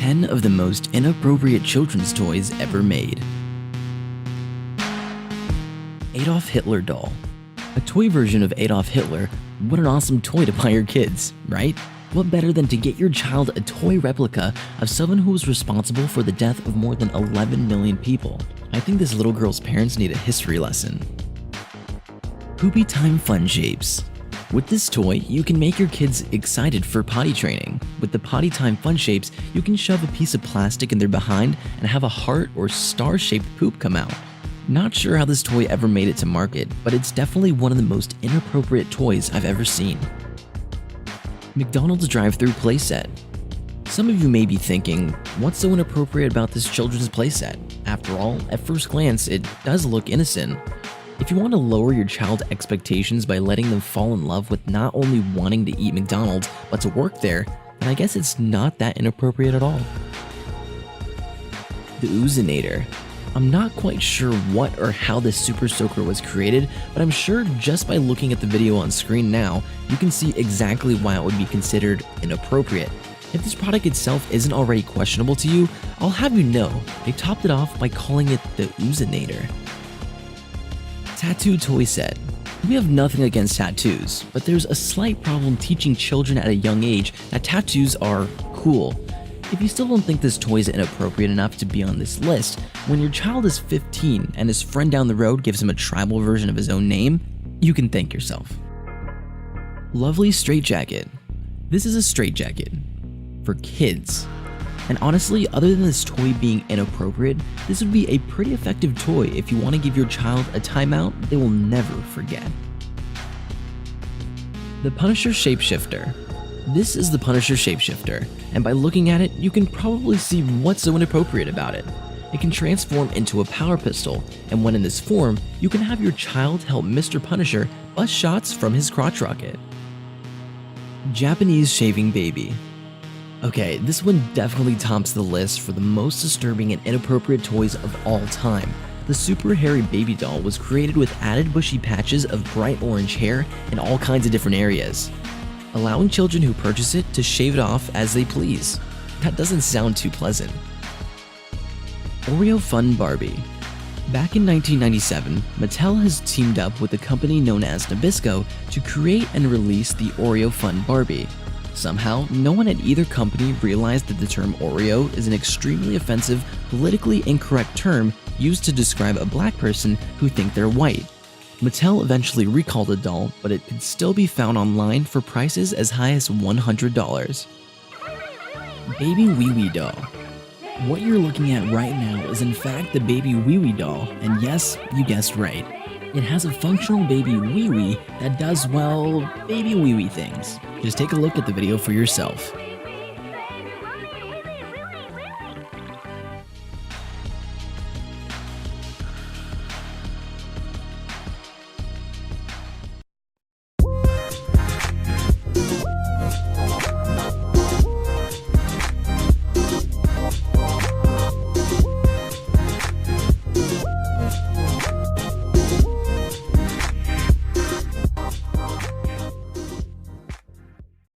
10 of the most inappropriate children's toys ever made. Adolf Hitler doll. A toy version of Adolf Hitler. What an awesome toy to buy your kids, right? What better than to get your child a toy replica of someone who was responsible for the death of more than 11 million people? I think this little girl's parents need a history lesson. Poopy Time Fun Shapes. With this toy, you can make your kids excited for potty training. With the Potty Time Fun Shapes, you can shove a piece of plastic in their behind and have a heart or star-shaped poop come out. Not sure how this toy ever made it to market, but it's definitely one of the most inappropriate toys I've ever seen. McDonald's DriveThru playset. Some of you may be thinking, what's so inappropriate about this children's playset? After all, at first glance, it does look innocent. If you want to lower your child's expectations by letting them fall in love with not only wanting to eat McDonald's, but to work there, then I guess it's not that inappropriate at all. The Oozinator. I'm not quite sure what or how this super soaker was created, but I'm sure just by looking at the video on screen now, you can see exactly why it would be considered inappropriate. If this product itself isn't already questionable to you, I'll have you know they topped it off by calling it the Oozinator. Tattoo toy set. We have nothing against tattoos, but there's a slight problem teaching children at a young age that tattoos are cool. If you still don't think this toy is inappropriate enough to be on this list, when your child is 15 and his friend down the road gives him a tribal version of his own name, you can thank yourself. Lovely Straightjacket. This is a straitjacket for kids. And honestly, other than this toy being inappropriate, this would be a pretty effective toy if you want to give your child a timeout they will never forget. The Punisher Shapeshifter. This is the Punisher Shapeshifter, and by looking at it, you can probably see what's so inappropriate about it. It can transform into a power pistol, and when in this form, you can have your child help Mr. Punisher bust shots from his crotch rocket. Japanese Shaving Baby. Okay, this one definitely tops the list for the most disturbing and inappropriate toys of all time. The super hairy baby doll was created with added bushy patches of bright orange hair in all kinds of different areas, allowing children who purchase it to shave it off as they please. That doesn't sound too pleasant. Oreo Fun Barbie. Back in 1997, Mattel has teamed up with a company known as Nabisco to create and release the Oreo Fun Barbie. Somehow, no one at either company realized that the term Oreo is an extremely offensive, politically incorrect term used to describe a black person who think they're white. Mattel eventually recalled the doll, but it could still be found online for prices as high as $100. Baby Weewee doll. What you're looking at right now is in fact the baby Weewee doll, and yes, you guessed right. It has a functional baby Weewee that does, well, baby Weewee things. Just take a look at the video for yourself.